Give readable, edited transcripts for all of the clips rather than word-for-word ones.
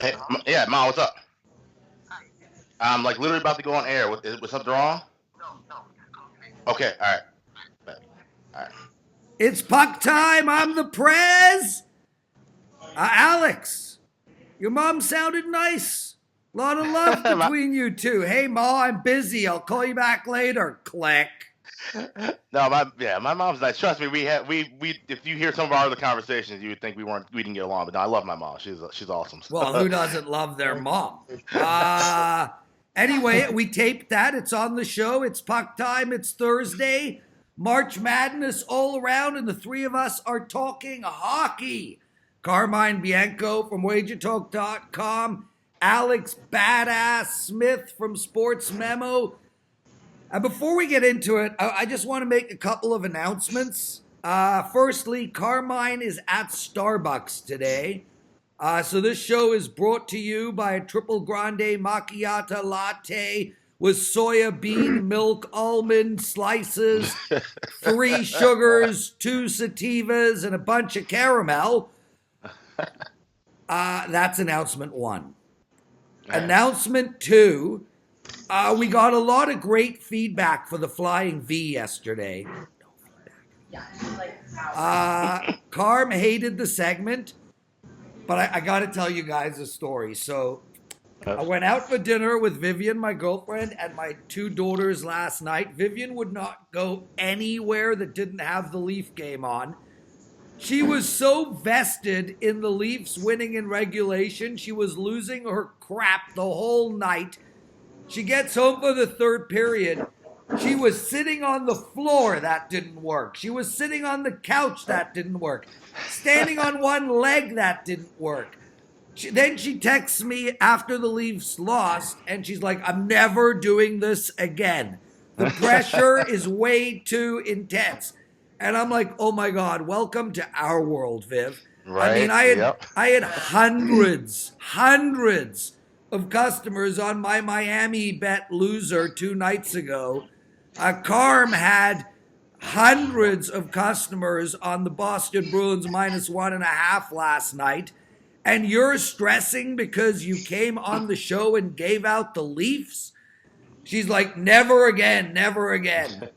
Hey, yeah, Ma, what's up? I'm like literally about to go on air. Was something wrong? Okay, all right. All right. It's puck time. I'm the Prez. Alex, your mom sounded nice. A lot of love between you two. Hey, Ma, I'm busy. I'll call you back later. Click. No, my mom's nice. Trust me, we if you hear some of our other conversations, you would think we didn't get along. But no, I love my mom. She's awesome. Well, who doesn't love their mom? Anyway, we taped that. It's on the show. It's puck time. It's Thursday. March Madness all around, and the three of us are talking hockey. Carmine Bianco from WagerTalk.com, Alex Badass Smith from Sports Memo. And before we get into it, I just want to make a couple of announcements. Firstly, Carmine is at Starbucks today. So this show is brought to you by a triple grande macchiato latte with soya bean milk almond slices, 3 sugars, 2 sativas, and a bunch of caramel. That's announcement 1. Right. Announcement 2, we got a lot of great feedback for the Flying V yesterday. Carm hated the segment, but I got to tell you guys a story. So I went out for dinner with Vivian, my girlfriend, and my 2 daughters last night. Vivian would not go anywhere that didn't have the Leaf game on. She was so vested in the Leafs winning in regulation, she was losing her crap the whole night. She gets home for the 3rd period. She was sitting on the floor, that didn't work. She was sitting on the couch, that didn't work. Standing on one leg, that didn't work. Then she texts me after the Leafs lost, and she's like, I'm never doing this again. The pressure is way too intense. And I'm like, oh my God, welcome to our world, Viv. Right. I mean, I had hundreds of customers on my Miami bet loser 2 nights ago. Carm had hundreds of customers on the Boston Bruins -1.5 last night. And you're stressing because you came on the show and gave out the Leafs? She's like, never again, never again.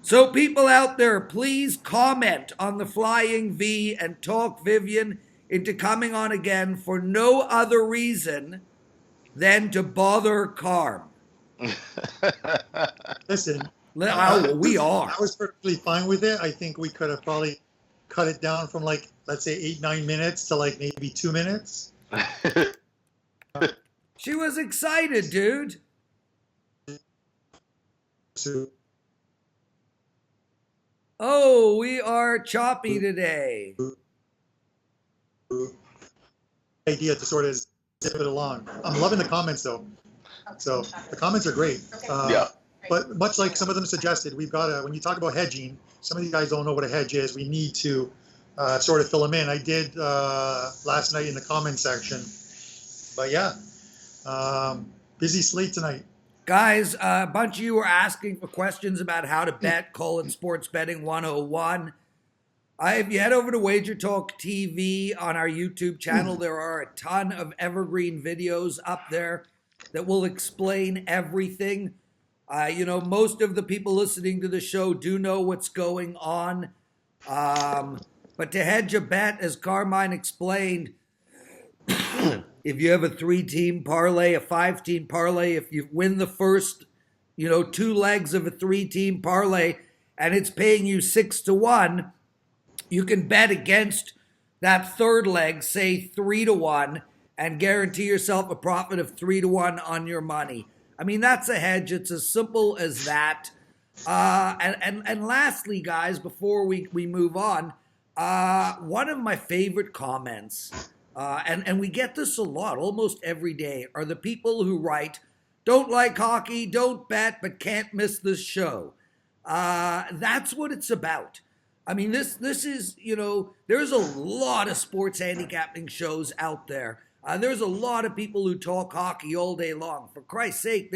So people out there, please comment on the Flying V and talk Vivian into coming on again for no other reason than to bother Carm. Listen, we are. I was perfectly fine with it. I think we could have probably cut it down from like, let's say 8-9 minutes to like maybe 2 minutes. She was excited, dude. Oh, we are choppy today. Idea to sort of zip it along. I'm loving the comments though. So the comments are great. Yeah. But much like some of them suggested, we've got to, when you talk about hedging, some of you guys don't know what a hedge is. We need to sort of fill them in. I did last night in the comment section. But yeah, busy slate tonight. Guys, a bunch of you were asking for questions about how to bet. Call it Sports Betting 101. If you head over to WagerTalk TV on our YouTube channel, there are a ton of evergreen videos up there that will explain everything. Most of the people listening to the show do know what's going on. But to hedge a bet, as Carmine explained, if you have a 3-team parlay, a 5-team parlay, if you win the first, 2 legs of a 3-team parlay and it's paying you 6-1, you can bet against that 3rd leg, say 3-1, and guarantee yourself a profit of 3-1 on your money. I mean, that's a hedge. It's as simple as that. And lastly, guys, before we move on, one of my favorite comments, and we get this a lot, almost every day, are the people who write, don't like hockey, don't bet, but can't miss this show. That's what it's about. I mean, this is, there's a lot of sports handicapping shows out there. There's a lot of people who talk hockey all day long. For Christ's sake,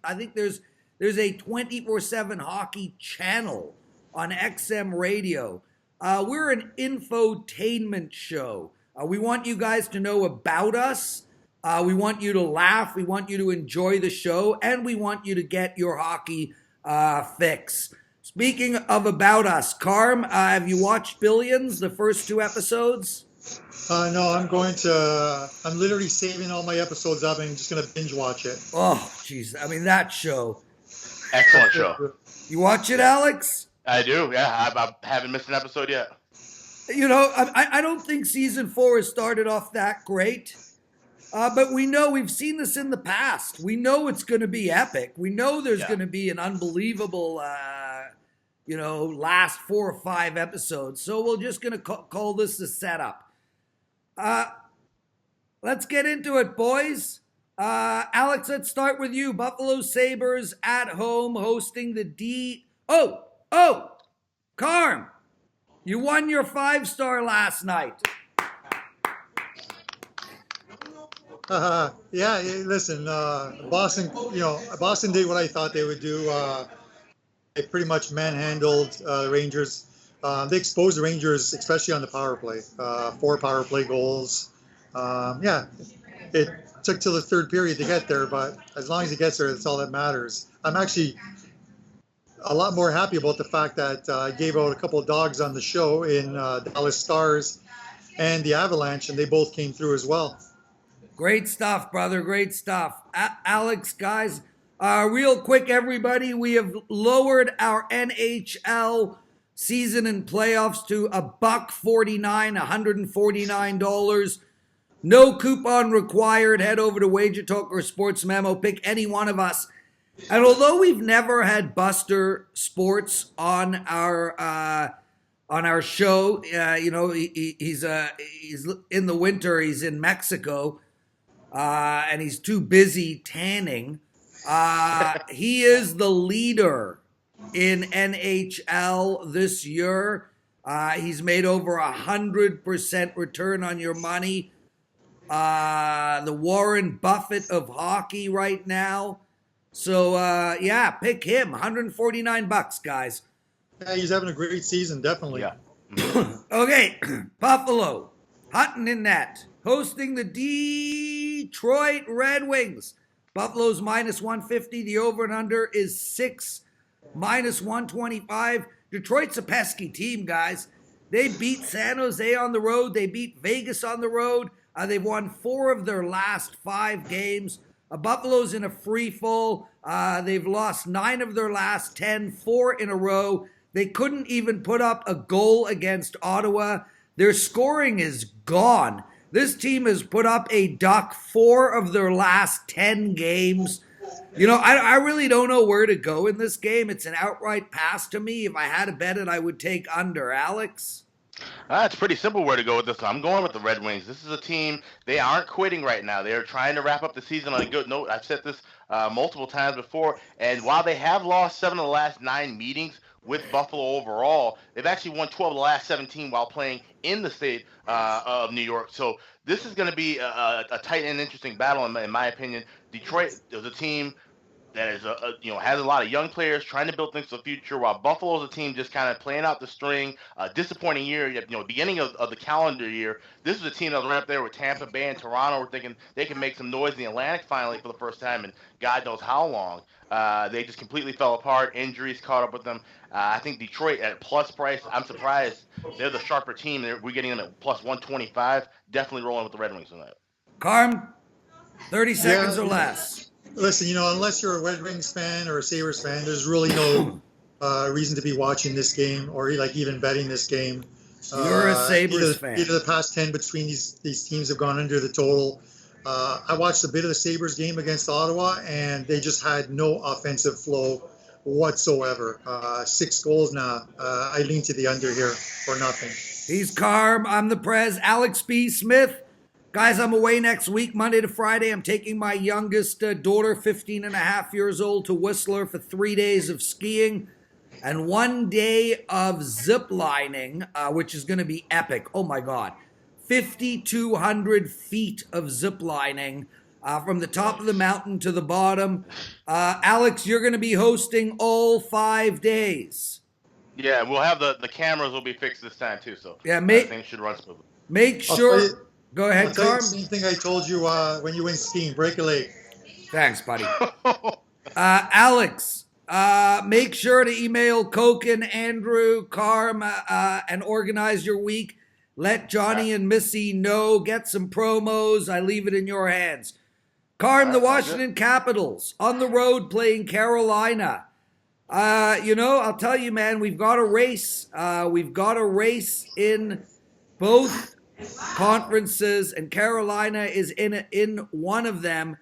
I think there's a 24/7 hockey channel on XM radio. We're an infotainment show. We want you guys to know about us. We want you to laugh. We want you to enjoy the show. And we want you to get your hockey fix. Speaking of About Us, Carm, have you watched Billions, the first 2 episodes? No, I'm literally saving all my episodes up and just going to binge watch it. Oh, jeez. I mean, that show. Excellent show. You watch it, Alex? I do, yeah. I haven't missed an episode yet. You know, I don't think season 4 has started off that great. But we know, we've seen this in the past. We know it's going to be epic. We know there's going to be an unbelievable, last 4 or 5 episodes. So we're just going to call this the setup. Let's get into it, boys. Alex, let's start with you. Buffalo Sabres at home hosting the Carm, you won your 5-star last night. Yeah, listen, Boston did what I thought they would do. They pretty much manhandled the Rangers. They exposed the Rangers, especially on the power play. 4 power play goals. It took till the third period to get there, but as long as he gets there, that's all that matters. I'm actually a lot more happy about the fact that I gave out a couple of dogs on the show in Dallas Stars and the Avalanche, and they both came through as well. Great stuff, brother. Great stuff. Alex, guys, real quick, everybody, we have lowered our NHL season and playoffs to $1.49, $149. No coupon required. Head over to WagerTalk or Sports Memo. Pick any one of us. And although we've never had Buster Sports on our show, he's in the winter. He's in Mexico, and he's too busy tanning. He is the leader in NHL this year. He's made over 100% return on your money. The Warren Buffett of hockey right now. So, pick him. $149, guys. Yeah, he's having a great season, definitely. Yeah. Okay, Buffalo, hunting in net, hosting the Detroit Red Wings. Buffalo's minus 150. The over and under is 6, minus 125. Detroit's a pesky team, guys. They beat San Jose on the road. They beat Vegas on the road. They've won 4 of their last 5 games. Buffalo's in a free fall. They've lost 9 of their last 10, 4 in a row. They couldn't even put up a goal against Ottawa. Their scoring is gone. This team has put up a duck 4 of their last 10 games. You know, I really don't know where to go in this game. It's an outright pass to me. If I had to bet it, I would take under. Alex? It's pretty simple where to go with this. I'm going with the Red Wings. This is a team, they aren't quitting right now. They're trying to wrap up the season on a good note. I've said this multiple times before. And while they have lost 7 of the last 9 meetings with Buffalo overall, they've actually won 12 of the last 17 while playing in the state of New York. So this is going to be a tight and interesting battle, in my opinion. Detroit is a team that is has a lot of young players trying to build things for the future, while Buffalo's a team just kind of playing out the string. Disappointing year, beginning of the calendar year. This is a team that was right up there with Tampa Bay and Toronto. We're thinking they can make some noise in the Atlantic finally for the first time in God knows how long. They just completely fell apart. Injuries caught up with them. I think Detroit at plus price, I'm surprised. They're the sharper team. We're getting them at plus 125. Definitely rolling with the Red Wings tonight. Carm, 30 seconds or less. Listen, unless you're a Red Wings fan or a Sabres fan, there's really no reason to be watching this game or even betting this game. You're a Sabres fan. Either the past 10 between these teams have gone under the total. I watched a bit of the Sabres game against Ottawa, and they just had no offensive flow whatsoever. 6 goals now. I lean to the under here for nothing. He's Carm. I'm the Prez. Alex B. Smith. Guys, I'm away next week, Monday to Friday. I'm taking my youngest daughter, 15 and a half years old, to Whistler for 3 days of skiing and 1 day of zip lining, which is going to be epic. Oh, my God. 5,200 feet of zip lining from the top of the mountain to the bottom. Alex, you're going to be hosting all 5 days. Yeah, we'll have the cameras will be fixed this time, too. So yeah, things should run smoothly. Make sure Go ahead, I'll tell you Carm. the same thing I told you when you went skiing. Break a leg. Thanks, buddy. Alex, make sure to email Koken, Andrew, Carm, and organize your week. Let Johnny and Missy know. Get some promos. I leave it in your hands. Carm, the Washington Capitals on the road playing Carolina. I'll tell you, man, we've got a race. We've got a race in both conferences, and Carolina is in one of them.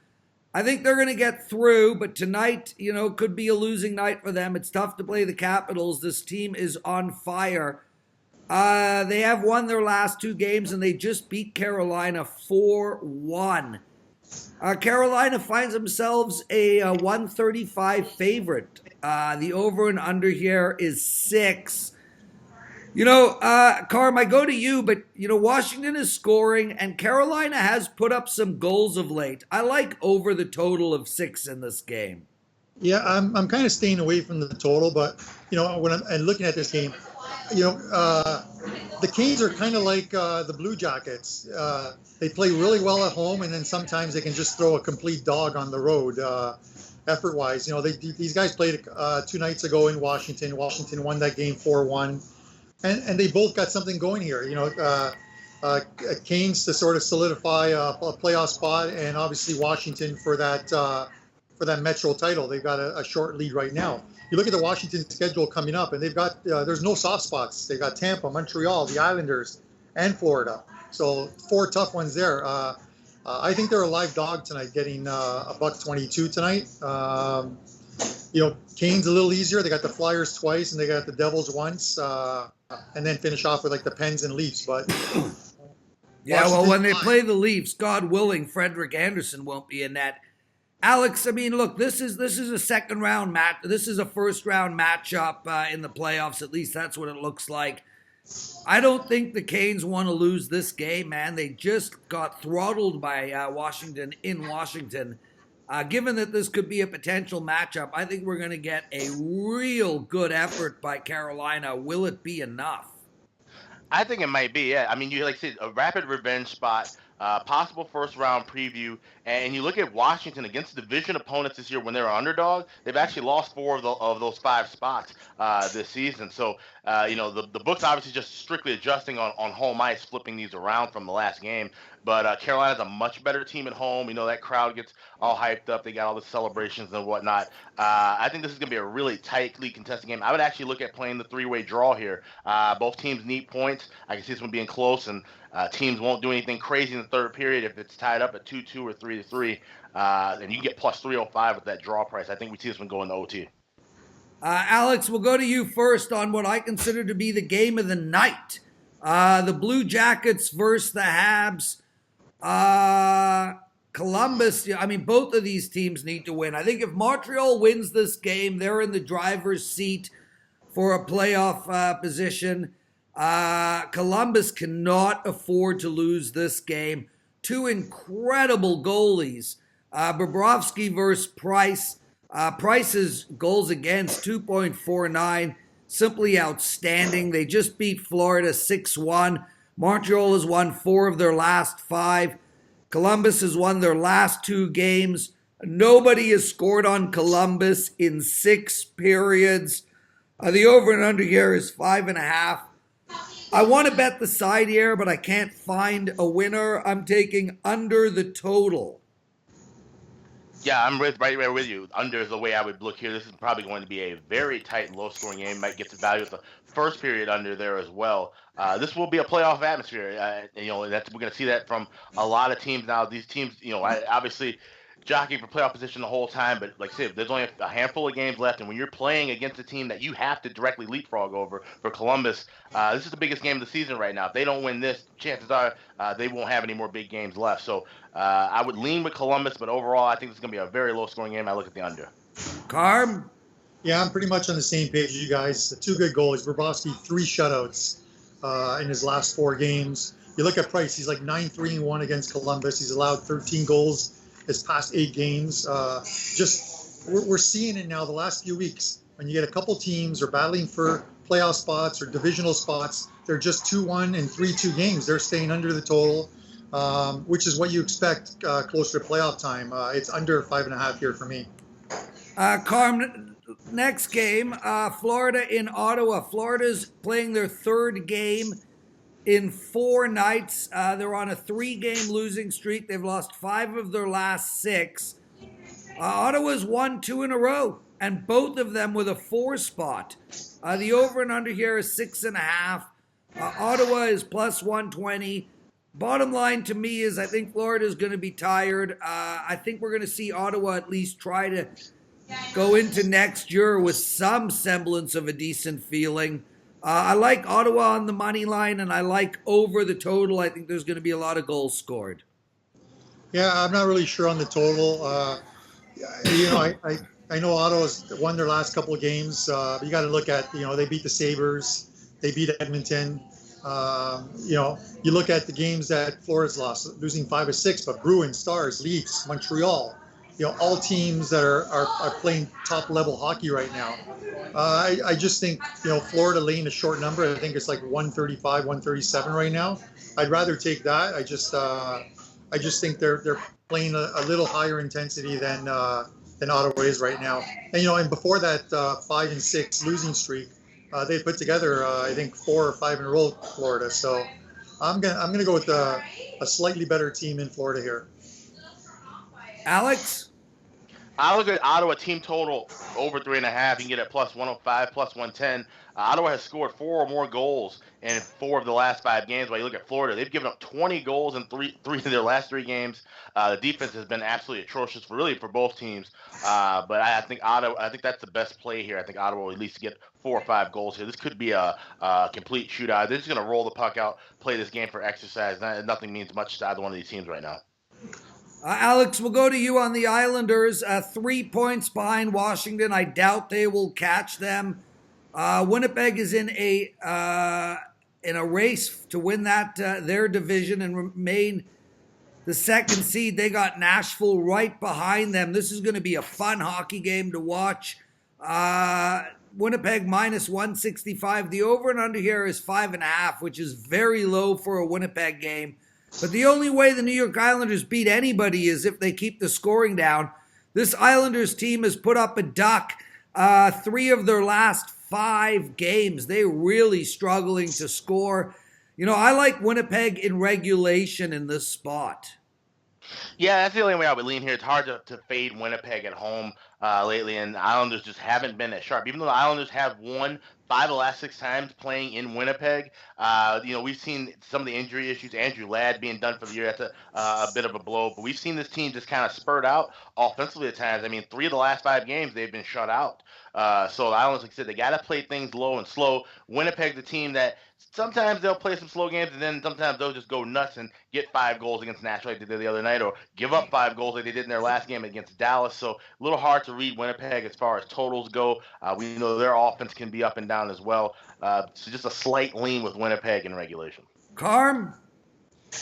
I think they're going to get through, but tonight, could be a losing night for them. It's tough to play the Capitals. This team is on fire. They have won their last 2 games, and they just beat Carolina 4-1. Carolina finds themselves a 135 favorite. The over and under here is 6. Carm, I go to you, but, Washington is scoring, and Carolina has put up some goals of late. I like over the total of 6 in this game. Yeah, I'm kind of staying away from the total, but, when I'm looking at this game, the Canes are kind of like the Blue Jackets. They play really well at home, and then sometimes they can just throw a complete dog on the road, effort-wise. These guys played 2 nights ago in Washington. Washington won that game 4-1. And they both got something going here. Canes to sort of solidify a playoff spot, and obviously Washington for that Metro title. They've got a short lead right now. You look at the Washington schedule coming up, and they've got there's no soft spots. They've got Tampa, Montreal, the Islanders, and Florida. So 4 tough ones there. I think they're a live dog tonight, getting $1.22 tonight. Canes a little easier. They got the Flyers twice, and they got the Devils once, and then finish off with like the Pens and Leafs. But well, when they play the Leafs, God willing, Frederick Anderson won't be in that. Alex, I mean, look, this is a second round match. This is a first round matchup in the playoffs. At least that's what it looks like. I don't think the Canes want to lose this game, man. They just got throttled by Washington in Washington. Given that this could be a potential matchup, I think we're going to get a real good effort by Carolina. Will it be enough? I think it might be, yeah. I mean, you like said, a rapid revenge spot, possible first-round preview, and you look at Washington against division opponents this year when they're underdog, they've actually lost 4 of those 5 spots this season. So, the book's obviously just strictly adjusting on home ice, flipping these around from the last game. But Carolina's a much better team at home. That crowd gets all hyped up. They got all the celebrations and whatnot. I think this is going to be a really tightly contested game. I would actually look at playing the 3-way draw here. Both teams need points. I can see this one being close, and teams won't do anything crazy in the third period if it's tied up at 2-2 or 3-3. And you get plus 305 with that draw price. I think we see this one going to OT. Alex, we'll go to you first on what I consider to be the game of the night. The Blue Jackets versus the Habs. Columbus, I mean, both of these teams need to win. I think if Montreal wins this game, they're in the driver's seat for a playoff position. Columbus cannot afford to lose this game. 2 incredible goalies. Bobrovsky versus Price. Price's goals against 2.49, simply outstanding. They just beat Florida 6-1. Montreal has won 4 of their last 5. Columbus has won their last 2 games. Nobody has scored on Columbus in 6 periods. The over and under here is 5.5. I want to bet the side here, but I can't find a winner. I'm taking under the total. Yeah, I'm right with you. Under is the way I would look here. This is probably going to be a very tight, low-scoring game. Might get the value of the first period under there as well. This will be a playoff atmosphere. We're going to see that from a lot of teams now. These teams, obviously jockeying for playoff position the whole time, but like I said, there's only a handful of games left, and when you're playing against a team that you have to directly leapfrog over, for Columbus, this is the biggest game of the season right now. If they don't win this, chances are they won't have any more big games left. So I would lean with Columbus, but overall, I think this is going to be a very low-scoring game. I look at the under. Carm? Yeah, I'm pretty much on the same page as you guys. 2 good goalies. Bobrovsky, 3 shutouts in his last 4 games. You look at Price, he's like 9-3-1 against Columbus. He's allowed 13 goals his past 8 games. We're seeing it now the last few weeks. When you get a couple teams are battling for playoff spots or divisional spots, they're just 2-1 and 3-2 games. They're staying under the total. which is what you expect closer to playoff time. It's under 5.5 here for me. Carm, next game, Florida in Ottawa. Florida's playing their third game in 4 nights. They're on a 3-game losing streak. They've lost 5 of their last 6. Ottawa's won 2 in a row, and both of them with a 4 spot. The over and under here is 6.5. Ottawa is plus 120. Bottom line to me is I think Florida is going to be tired. I think we're going to see Ottawa at least try to go into next year with some semblance of a decent feeling. I like Ottawa on the money line, and I like over the total. I think there's going to be a lot of goals scored. Yeah, I'm not really sure on the total. I know Ottawa's won their last couple of games. You got to look at, they beat the Sabres, they beat Edmonton. You look at the games that Florida's lost, losing 5 of 6, but Bruins, Stars, Leafs, Montreal, all teams that are playing top level hockey right now. I just think, Florida laying a short number. I think it's like 135, 137 right now. I'd rather take that. I just think they're playing a little higher intensity than Ottawa is right now. And before that 5 and 6 losing streak, they put together I think 4 or 5 in a row, Florida. So I'm gonna go with a slightly better team in Florida here. Alex? I look at Ottawa team total over 3.5. You can get it plus 105, plus 110. Ottawa has scored 4 or more goals in 4 of the last 5 games. While you look at Florida, they've given up 20 goals in three of their last 3 games. The defense has been absolutely atrocious for both teams. But I think Ottawa. I think that's the best play here. I think Ottawa will at least get 4 or 5 goals here. This could be a complete shootout. They're just going to roll the puck out, play this game for exercise. Nothing means much to either one of these teams right now. Alex, we'll go to you on the Islanders. 3 points behind Washington. I doubt they will catch them. Winnipeg is in a race to win their division and remain the 2nd seed. They got Nashville right behind them. This is going to be a fun hockey game to watch. Winnipeg minus 165. The over and under here is 5.5, which is very low for a Winnipeg game. But the only way the New York Islanders beat anybody is if they keep the scoring down. This Islanders team has put up a duck 3 of their last 5 games. They're really struggling to score. I like Winnipeg in regulation in this spot. Yeah, that's the only way I would lean here. It's hard to fade Winnipeg at home lately, and the Islanders just haven't been as sharp. Even though the Islanders have won 5 of the last 6 times playing in Winnipeg, we've seen some of the injury issues. Andrew Ladd being done for the year, that's a bit of a blow. But we've seen this team just kind of spurt out offensively at times. I mean, 3 of the last 5 games, they've been shut out. So the Islanders, like I said, they got to play things low and slow. Winnipeg's a team that sometimes they'll play some slow games, and then sometimes they'll just go nuts and get 5 goals against Nashville like they did the other night, or give up 5 goals like they did in their last game against Dallas. So a little hard to read Winnipeg as far as totals go. We know their offense can be up and down as well. So just a slight lean with Winnipeg in regulation. Carm?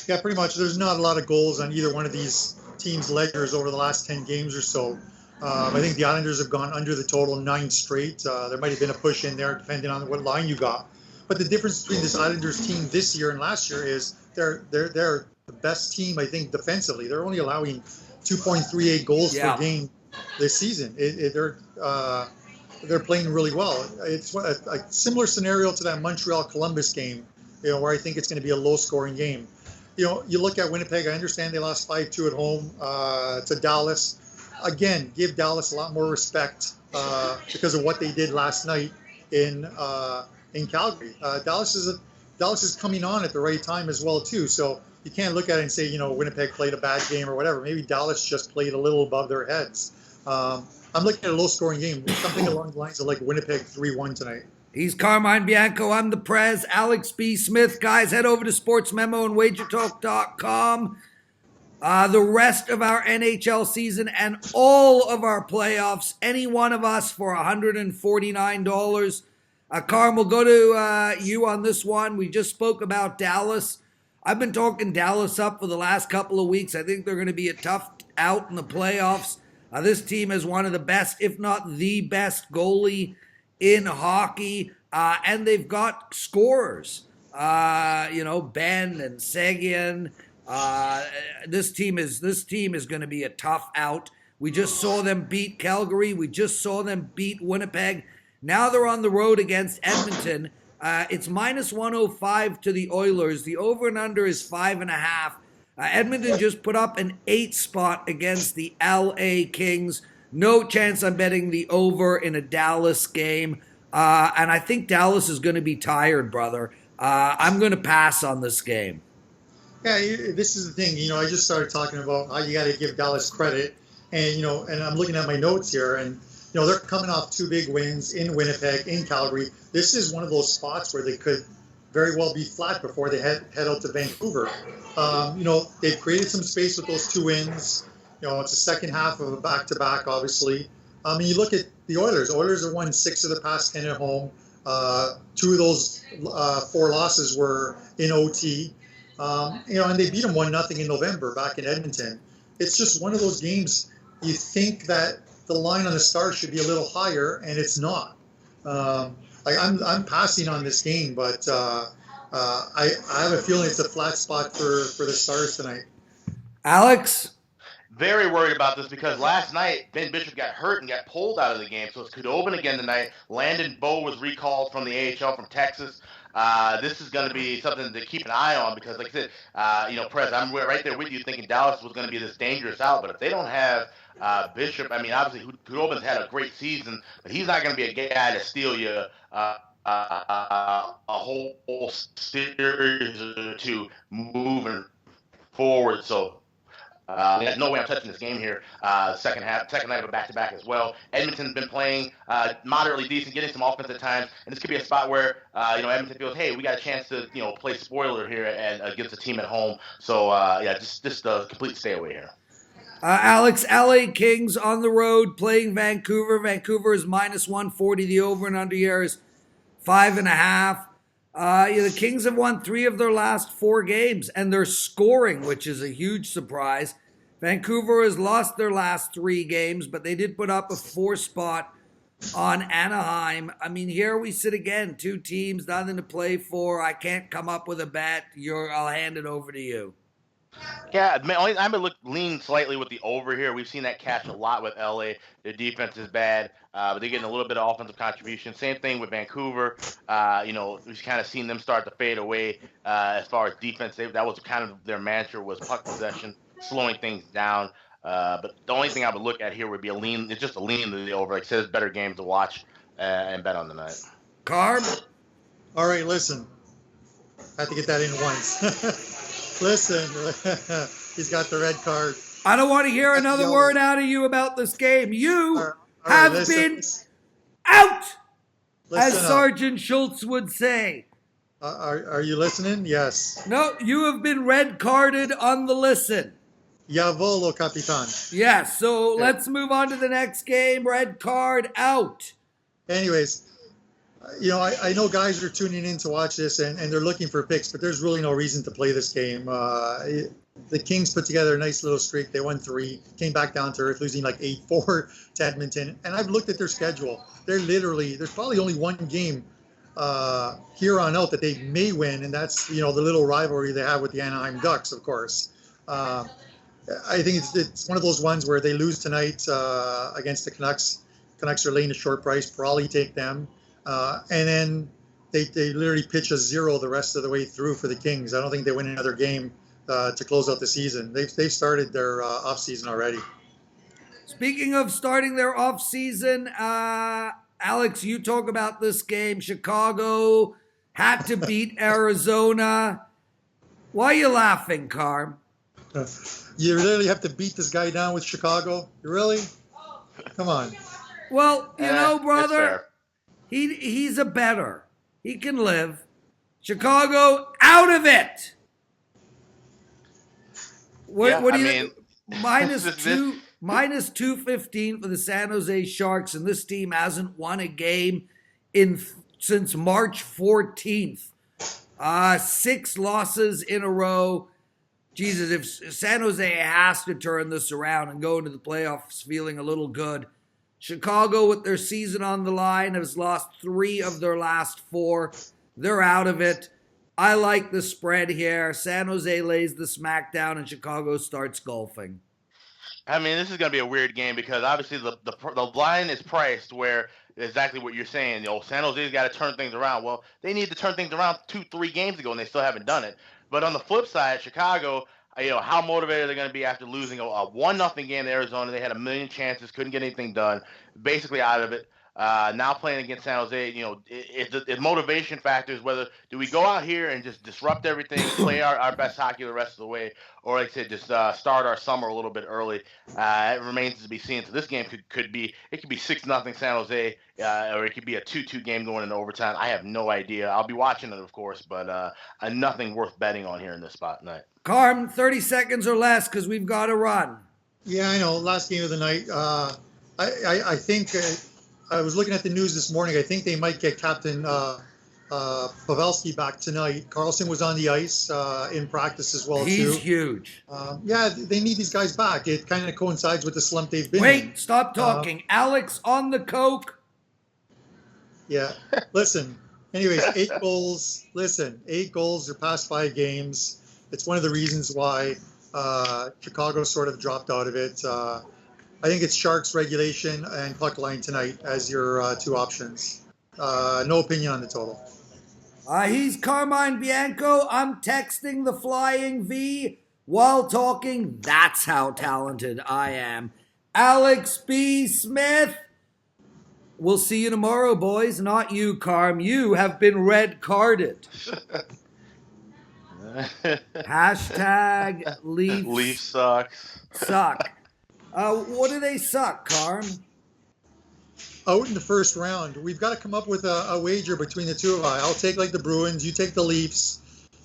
Yeah, pretty much. There's not a lot of goals on either one of these teams' ledgers over the last 10 games or so. I think the Islanders have gone under the total 9 straight. There might have been a push in there depending on what line you got. But the difference between this Islanders team this year and last year is they're the best team, I think, defensively. They're only allowing 2.38 goals per game this season. They're playing really well. It's a similar scenario to that Montreal-Columbus game, where I think it's going to be a low-scoring game. You look at Winnipeg. I understand they lost 5-2 at home to Dallas. Again, give Dallas a lot more respect because of what they did last night in Calgary. Dallas is coming on at the right time as well too. So you can't look at it and say, Winnipeg played a bad game or whatever. Maybe Dallas just played a little above their heads. I'm looking at a low-scoring game, something along the lines of like Winnipeg 3-1 tonight. He's Carmine Bianco. I'm the Prez. Alex B. Smith. Guys, head over to Sports Memo and WagerTalk.com. The rest of our NHL season and all of our playoffs, any one of us for $149. Carm, we'll go to you on this one. We just spoke about Dallas. I've been talking Dallas up for the last couple of weeks. I think they're going to be a tough out in the playoffs. This team is one of the best, if not the best, goalie in hockey, and they've got scorers. Ben and Seguin This team is going to be a tough out. We just saw them beat Calgary. We just saw them beat Winnipeg. Now they're on the road against Edmonton. It's minus 105 to the Oilers. The over and under is 5.5. Edmonton just put up an 8 spot against the LA Kings. No chance I'm betting the over in a Dallas game. And I think Dallas is going to be tired, brother. I'm going to pass on this game. Yeah, this is the thing. I just started talking about how you got to give Dallas credit. And, and I'm looking at my notes here. And, they're coming off 2 big wins in Winnipeg, in Calgary. This is one of those spots where they could very well be flat before they head out to Vancouver. They've created some space with those 2 wins. It's the second half of a back-to-back, obviously. You look at the Oilers. Oilers have won 6 of the past 10 at home. 2 of those 4 losses were in OT. And they beat them 1-0 in November back in Edmonton. It's just one of those games you think that the line on the Stars should be a little higher, and it's not. I'm passing on this game, but I have a feeling it's a flat spot for the Stars tonight. Alex? Very worried about this because last night Ben Bishop got hurt and got pulled out of the game. So it's Khudobin again tonight. Landon Bowe was recalled from the AHL from Texas. This is going to be something to keep an eye on because, like I said, Prez, I'm right there with you thinking Dallas was going to be this dangerous out. But if they don't have Bishop, obviously Khudobin's had a great season, but he's not going to be a guy to steal you a whole series or 2 moving forward. So there's no way I'm touching this game here. Second night of a back-to-back as well. Edmonton's been playing moderately decent, getting some offense at times, and this could be a spot where Edmonton feels, hey, we got a chance to play spoiler here and against a team at home. So just a complete stay away here. Alex, LA Kings on the road playing Vancouver. Vancouver is minus 140. The over and under here is 5.5. The Kings have won 3 of their last 4 games, and they're scoring, which is a huge surprise. Vancouver has lost their last 3 games, but they did put up a 4 spot on Anaheim. Here we sit again. 2 teams, nothing to play for. I can't come up with a bet. I'll hand it over to you. Yeah, I'm going to lean slightly with the over here. We've seen that catch a lot with LA. Their defense is bad, but they're getting a little bit of offensive contribution. Same thing with Vancouver. We've kind of seen them start to fade away as far as defense. That was kind of their mantra, was puck possession, slowing things down. But the only thing I would look at here would be a lean. It's just a lean to the over. Like I said, it's better games to watch and bet on the night. Carm? All right, listen. I have to get that in once. Listen, he's got the red card. I don't want to hear another word out of you about this game. You have been out, as Sergeant Schultz would say. Are you listening? Yes. No, you have been red carded on the listen. Javolo, Capitan. Yes, so let's move on to the next game. Red card out. Anyways, I know guys are tuning in to watch this and they're looking for picks, but there's really no reason to play this game. The Kings put together a nice little streak. They won 3, came back down to earth, losing like 8-4 to Edmonton. And I've looked at their schedule. There's probably only 1 game here on out that they may win, and that's, the little rivalry they have with the Anaheim Ducks, of course. I think it's one of those ones where they lose tonight against the Canucks. Canucks are laying a short price, probably take them. And then they literally pitch a 0 the rest of the way through for the Kings. I don't think they win another game to close out the season. They've started their off season already. Speaking of starting their off season, Alex, you talk about this game. Chicago had to beat Arizona. Why are you laughing, Carm? You really have to beat this guy down with Chicago? You really? Come on. Well, brother, he's a bettor. He can live. Chicago, out of it. What do you minus 215 for the San Jose Sharks, and this team hasn't won a game since March 14th. 6 losses in a row. Jesus, if San Jose has to turn this around and go into the playoffs feeling a little good. Chicago, with their season on the line, has lost 3 of their last 4. They're out of it. I like the spread here. San Jose lays the smackdown and Chicago starts golfing. I mean, this is going to be a weird game because obviously the line is priced where exactly what you're saying. San Jose's got to turn things around. Well, they need to turn things around 2-3 games ago, and they still haven't done it. But on the flip side, Chicago, how motivated they're going to be after losing a 1-0 game to Arizona. They had a million chances, couldn't get anything done, basically out of it. Now playing against San Jose, it's motivation factors. Whether do we go out here and just disrupt everything, play our best hockey the rest of the way, or like I said, just start our summer a little bit early. It remains to be seen. So this game could be 6-0 San Jose, or it could be a 2-2 game going into overtime. I have no idea. I'll be watching it, of course, but nothing worth betting on here in this spot tonight. Carm, 30 seconds or less because we've got to run. Yeah, I know. Last game of the night. I think I was looking at the news this morning. I think they might get Captain Pavelski back tonight. Carlson was on the ice in practice as well, He's too. huge. Yeah, they need these guys back. It kind of coincides with the slump they've been in. Wait, stop talking. Alex on the coke. Yeah. Listen. Anyways, 8 goals. Listen, 8 goals their past 5 games. It's one of the reasons why Chicago sort of dropped out of it. I think it's Sharks regulation and puck line tonight as your 2 options. No opinion on the total. He's Carmine Bianco. I'm texting the Flying V while talking. That's how talented I am. Alex B. Smith. We'll see you tomorrow, boys. Not you, Carm. You have been red carded. Hashtag Leafs. Leaf sucks. Suck. What do they suck, Carm? Out in the first round. We've got to come up with a wager between the two of us. I'll take the Bruins. You take the Leafs.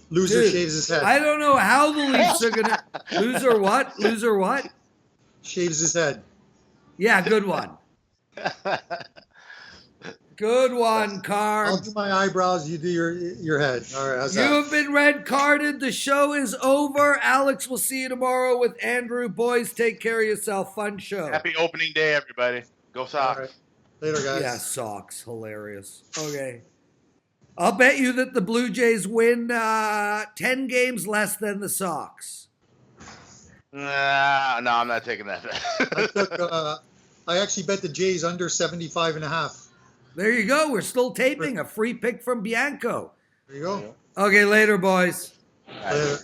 Loser shaves his head. I don't know how the Leafs are going to... Loser what? Loser what? Shaves his head. Yeah, good one. Good one, Carm. I'll do my eyebrows. You do your head. All right. How's You that? have been red carded. The show is over. Alex, we'll see you tomorrow with Andrew. Boys, take care of yourself. Fun show. Happy opening day, everybody. Go Sox. All right. Later, guys. Yeah, Sox. Hilarious. Okay. I'll bet you that the Blue Jays win 10 games less than the Sox. Nah, no, I'm not taking that. I actually bet the Jays under 75.5. There you go. We're still taping. A free pick from Bianco. There you go. Okay, later, boys. Later.